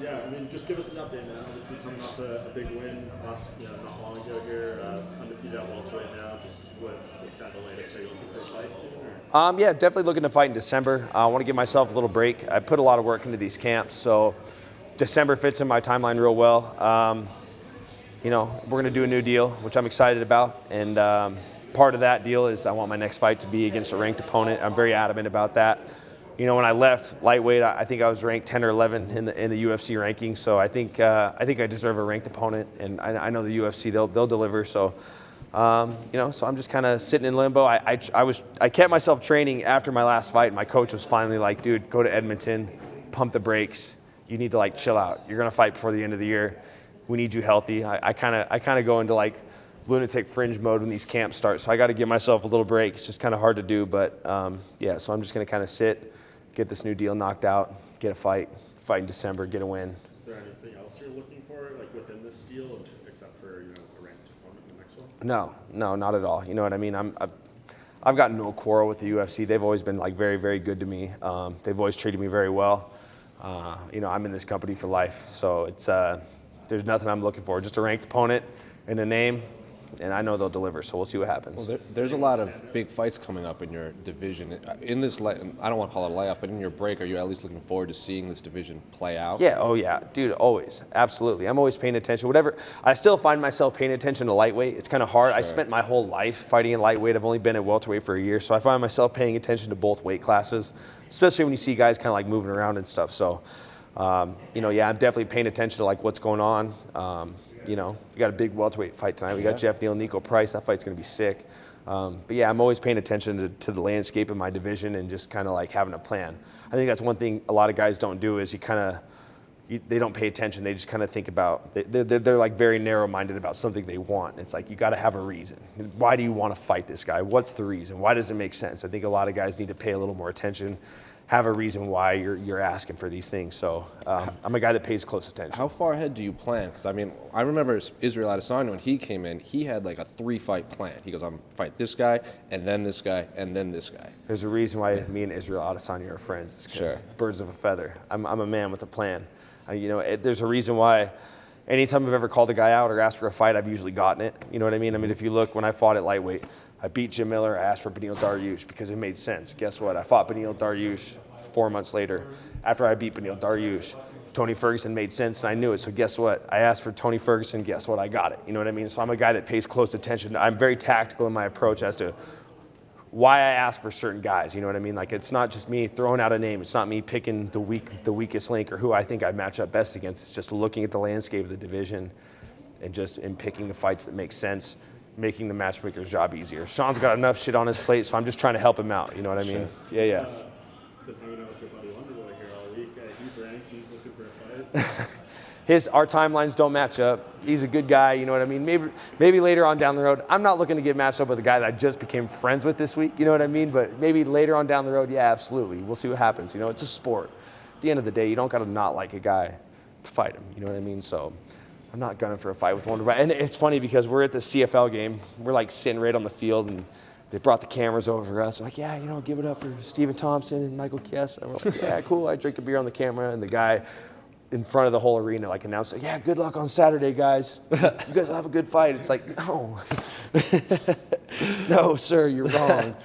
Yeah, I mean, just give us an update, man. Obviously, coming off a big win not long ago here, undefeated at welterweight now. Just what's kind of the latest? Are you looking for a fight soon? Or? Yeah, definitely looking to fight in December. I want to give myself a little break. I put a lot of work into these camps, so December fits in my timeline real well. We're going to do a new deal, which I'm excited about, and part of that deal is I want my next fight to be against a ranked opponent. I'm very adamant about that. When I left lightweight, I think I was ranked 10 or 11 in the UFC rankings. So I think I deserve a ranked opponent, and I know the UFC they'll deliver. So so I'm just kind of sitting in limbo. I kept myself training after my last fight. My coach was finally like, "Dude, go to Edmonton, pump the brakes. You need to chill out. You're gonna fight before the end of the year. We need you healthy." I kind of go into lunatic fringe mode when these camps start. So I got to give myself a little break. It's just kind of hard to do, but so I'm just gonna kind of sit. Get this new deal knocked out, get a fight in December, get a win. Is there anything else you're looking for, within this deal, except for a ranked opponent in the next one? No, not at all. You know what I mean? I've got no quarrel with the UFC. They've always been very, very good to me. They've always treated me very well. I'm in this company for life, so it's there's nothing I'm looking for. Just a ranked opponent and a name. And I know they'll deliver, so we'll see what happens. Well, there's a lot of big fights coming up in your division. In this, I don't want to call it a layoff, but in your break, are you at least looking forward to seeing this division play out? Yeah, oh yeah, dude, always, absolutely. I'm always paying attention. Whatever, I still find myself paying attention to lightweight. It's kind of hard. Sure. I spent my whole life fighting in lightweight. I've only been at welterweight for a year, so I find myself paying attention to both weight classes, especially when you see guys kind of moving around and stuff. So, I'm definitely paying attention to what's going on. We got a big welterweight fight tonight. We got Jeff Neal, Nico Price. That fight's going to be sick. I'm always paying attention to the landscape of my division and just kind of having a plan. I think that's one thing a lot of guys don't do is they don't pay attention. They just kind of think about, they're very narrow-minded about something they want. It's you got to have a reason. Why do you want to fight this guy? What's the reason? Why does it make sense? I think a lot of guys need to pay a little more attention, have a reason why you're asking for these things. So I'm a guy that pays close attention. How far ahead do you plan? Because I remember Israel Adesanya when he came in, he had a 3-fight plan. He goes, I'm gonna fight this guy, and then this guy, and then this guy. There's a reason why me and Israel Adesanya are friends. It's 'cause birds of a feather. I'm a man with a plan. There's a reason why. Anytime I've ever called a guy out or asked for a fight, I've usually gotten it. You know what I mean? If you look, when I fought at lightweight, I beat Jim Miller. I asked for Beneil Dariush because it made sense. Guess what? I fought Beneil Dariush 4 months later. After I beat Beneil Dariush, Tony Ferguson made sense, and I knew it. So guess what? I asked for Tony Ferguson. Guess what? I got it. You know what I mean? So I'm a guy that pays close attention. I'm very tactical in my approach as to why I ask for certain guys. You know what I mean? It's not just me throwing out a name. It's not me picking the weakest link or who I think I match up best against. It's just looking at the landscape of the division and picking the fights that make sense, making the matchmaker's job easier. Sean's got enough shit on his plate, so I'm just trying to help him out. You know what I mean? Sure. Yeah. Been hanging out with your buddy Wonderboy here all week. He's ranked. He's looking for a fight. Our timelines don't match up. He's a good guy. You know what I mean? Maybe later on down the road. I'm not looking to get matched up with a guy that I just became friends with this week. You know what I mean? But maybe later on down the road, yeah, absolutely. We'll see what happens. It's a sport. At the end of the day, you don't got to not like a guy to fight him. You know what I mean? So I'm not gunning for a fight with Wonderboy. And it's funny because we're at the CFL game. We're sitting right on the field, and they brought the cameras over for us. Yeah, give it up for Stephen Thompson and Michael Chiesa. And we're like, yeah, cool. I drink a beer on the camera, and the guy in front of the whole arena announced, yeah, good luck on Saturday, guys. You guys will have a good fight. It's no. No, sir, you're wrong.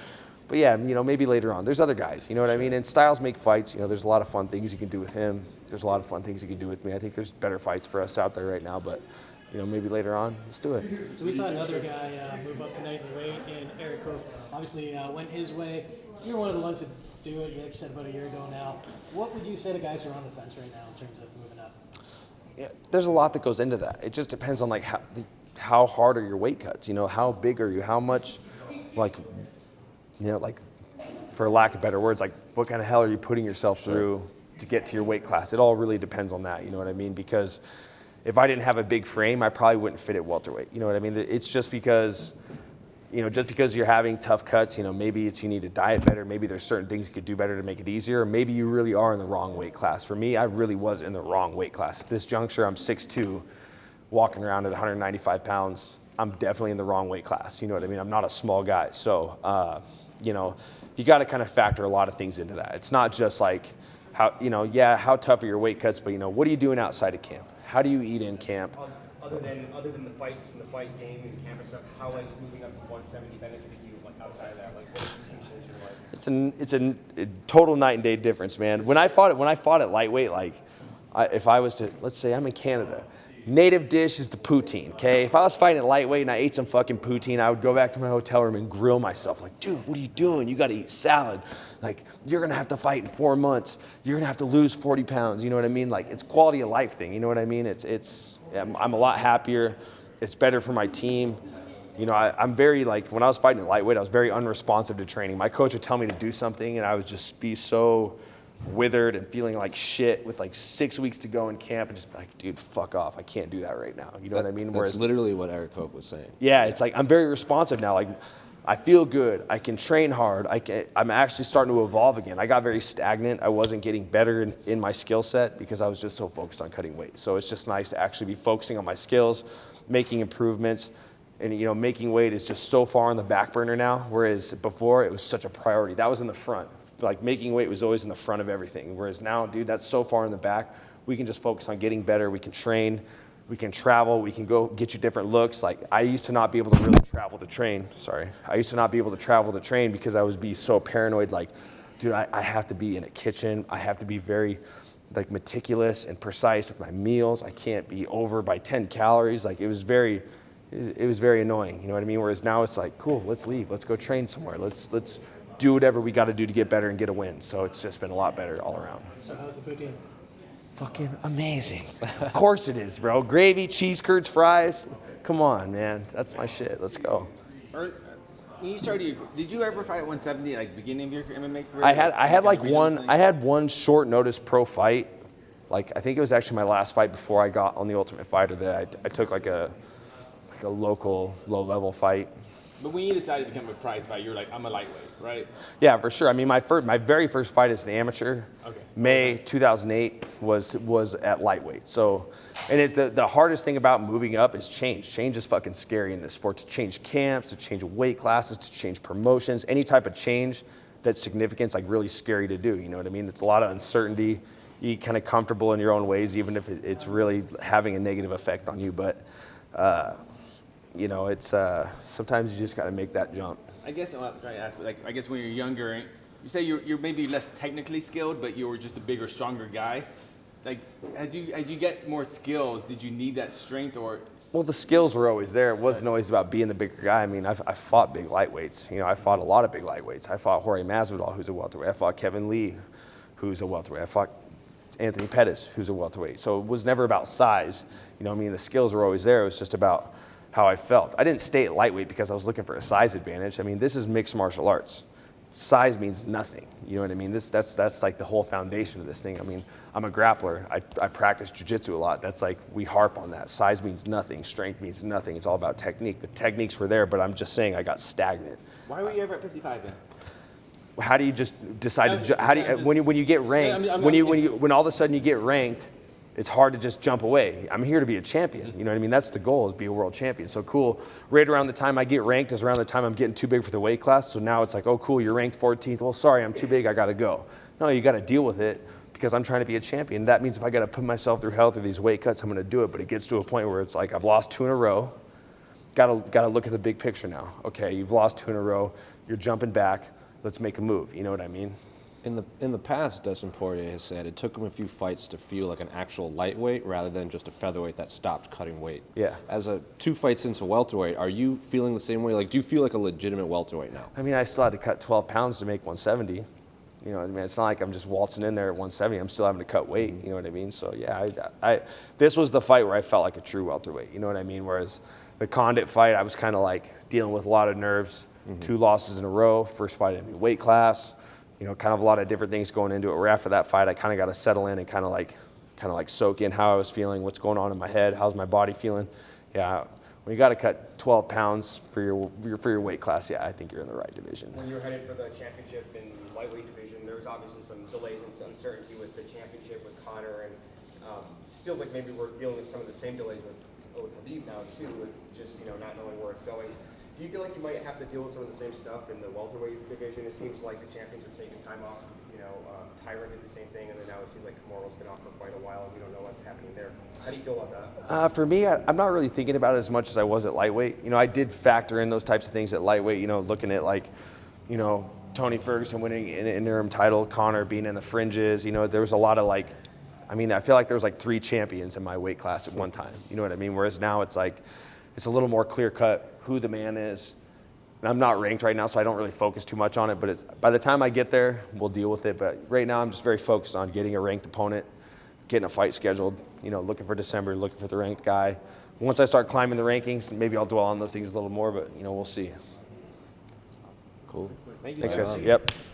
But yeah, maybe later on. There's other guys, you know what I mean? And styles make fights. There's a lot of fun things you can do with him. There's a lot of fun things you can do with me. I think there's better fights for us out there right now, but maybe later on, let's do it. So we saw another guy move up tonight in the weight, and Eric Hope obviously went his way. You're one of the ones who do it. You said about a year ago now. What would you say to guys who are on the fence right now in terms of moving up? Yeah, there's a lot that goes into that. It just depends on how hard are your weight cuts. How big are you? How much, for lack of better words, what kind of hell are you putting yourself through to get to your weight class? It all really depends on that. You know what I mean? Because if I didn't have a big frame, I probably wouldn't fit at welterweight. You know what I mean? It's just because, just because you're having tough cuts, maybe it's you need to diet better. Maybe there's certain things you could do better to make it easier. Or maybe you really are in the wrong weight class. For me, I really was in the wrong weight class. At this juncture, I'm 6'2", walking around at 195 pounds. I'm definitely in the wrong weight class. You know what I mean? I'm not a small guy. So, you got to kind of factor a lot of things into that. It's not just how tough are your weight cuts, but what are you doing outside of camp? How do you eat in camp? Other than the fights and the fight game and camp and stuff, how has moving up to 170 benefited you outside of that? Like, what have you seen change your life? It's a total night and day difference, man. When I fought at lightweight, if I was to, let's say I'm in Canada, native dish is the poutine, okay? If I was fighting at lightweight and I ate some fucking poutine, I would go back to my hotel room and grill myself. Like, dude, what are you doing? You got to eat salad. Like, you're going to have to fight in 4 months. You're going to have to lose 40 pounds. You know what I mean? Like, it's quality of life thing. You know what I mean? I'm a lot happier. It's better for my team. I'm very, when I was fighting at lightweight, I was very unresponsive to training. My coach would tell me to do something, and I would just be so withered and feeling like shit with 6 weeks to go in camp and just be like, dude, fuck off. I can't do that right now. You know what I mean? That's literally what Eric Hope was saying. Yeah, it's like I'm very responsive now. Like, I feel good. I can train hard. I'm actually starting to evolve again. I got very stagnant. I wasn't getting better in my skill set because I was just so focused on cutting weight. So it's just nice to actually be focusing on my skills, making improvements. And, making weight is just so far on the back burner now, whereas before it was such a priority. That was in the front. Like, making weight was always in the front of everything. Whereas now, dude, that's so far in the back. We can just focus on getting better. We can train. We can travel. We can go get you different looks. Like, I used to not be able to really travel to train. I used to not be able to travel to train because I was so paranoid. Like, dude, I have to be in a kitchen. I have to be very, meticulous and precise with my meals. I can't be over by 10 calories. Like, it was very annoying. You know what I mean? Whereas now it's like, cool, let's leave. Let's go train somewhere. Let's do whatever we got to do to get better and get a win. So it's just been a lot better all around. So how's the poutine? Fucking amazing. Of course it is, bro. Gravy, cheese curds, fries. Come on, man. That's my shit. Let's go. When you started, did you ever fight at 170 at the beginning of your MMA career? I had one short notice pro fight. I think it was actually my last fight before I got on the Ultimate Fighter that I took a local low level fight. But when you decided to become a prize fighter, you were like, I'm a lightweight, right? Yeah, for sure. I mean, my very first fight as an amateur, May 2008, was at lightweight. So, and the hardest thing about moving up is change. Change is fucking scary in this sport. To change camps, to change weight classes, to change promotions, any type of change that's significant is really scary to do. You know what I mean? It's a lot of uncertainty. You get kind of comfortable in your own ways, even if it's really having a negative effect on you. But it's sometimes you just got to make that jump. I guess I'm not trying to ask, but I guess when you're younger, you say you're maybe less technically skilled, but you were just a bigger, stronger guy. As you get more skills, did you need that strength or? Well, the skills were always there. It wasn't always about being the bigger guy. I mean, I fought big lightweights. I fought a lot of big lightweights. I fought Jorge Masvidal, who's a welterweight. I fought Kevin Lee, who's a welterweight. I fought Anthony Pettis, who's a welterweight. So it was never about size. The skills were always there. It was just about how I felt. I didn't stay at lightweight because I was looking for a size advantage. I mean, this is mixed martial arts. Size means nothing. You know what I mean? That's the whole foundation of this thing. I mean, I'm a grappler. I practice jiu-jitsu a lot. That's we harp on that. Size means nothing. Strength means nothing. It's all about technique. The techniques were there, but I'm just saying I got stagnant. Why were you ever at 55 then? How do you just decide to when you get ranked, when all of a sudden you get ranked, it's hard to just jump away. I'm here to be a champion. You know what I mean? That's the goal, is be a world champion. So cool. Right around the time I get ranked is around the time I'm getting too big for the weight class. So now it's oh cool, you're ranked 14th. Well, sorry, I'm too big. I got to go. No, you got to deal with it because I'm trying to be a champion. That means if I got to put myself through hell through these weight cuts, I'm going to do it. But it gets to a point where it's I've lost 2 in a row. Got to look at the big picture now. Okay, you've lost 2 in a row. You're jumping back. Let's make a move. You know what I mean? In the past, Dustin Poirier has said it took him a few fights to feel like an actual lightweight rather than just a featherweight that stopped cutting weight. Yeah. As 2 fights into welterweight, are you feeling the same way? Do you feel like a legitimate welterweight now? I mean, I still had to cut 12 pounds to make 170. You know what I mean? It's not like I'm just waltzing in there at 170. I'm still having to cut weight. You know what I mean? So yeah, this was the fight where I felt like a true welterweight. You know what I mean? Whereas the Condit fight, I was kind of dealing with a lot of nerves. 2 losses in a row. First fight in weight class. Kind of a lot of different things going into it. Where after that fight, I kind of got to settle in and kind of soak in how I was feeling, what's going on in my head, how's my body feeling. Yeah, when you got to cut 12 pounds for your weight class, yeah, I think you're in the right division. When you were headed for the championship in the lightweight division, there was obviously some delays and some uncertainty with the championship with Conor, and it feels like maybe we're dealing with some of the same delays with Khabib now too, with just not knowing where it's going. Do you feel like you might have to deal with some of the same stuff in the welterweight division? It seems like the champions are taking time off, Tyron did the same thing, and then now it seems like Kamaro's been off for quite a while, and we don't know what's happening there. How do you feel about that? For me, I'm not really thinking about it as much as I was at lightweight. I did factor in those types of things at lightweight, looking at Tony Ferguson winning an interim title, Conor being in the fringes. There was a lot of I feel like there was 3 champions in my weight class at one time. You know what I mean? Whereas now it's it's a little more clear cut who the man is. And I'm not ranked right now, so I don't really focus too much on it. But by the time I get there, we'll deal with it. But right now, I'm just very focused on getting a ranked opponent, getting a fight scheduled. Looking for December, looking for the ranked guy. Once I start climbing the rankings, maybe I'll dwell on those things a little more. But we'll see. Cool. Thanks, guys. Yep.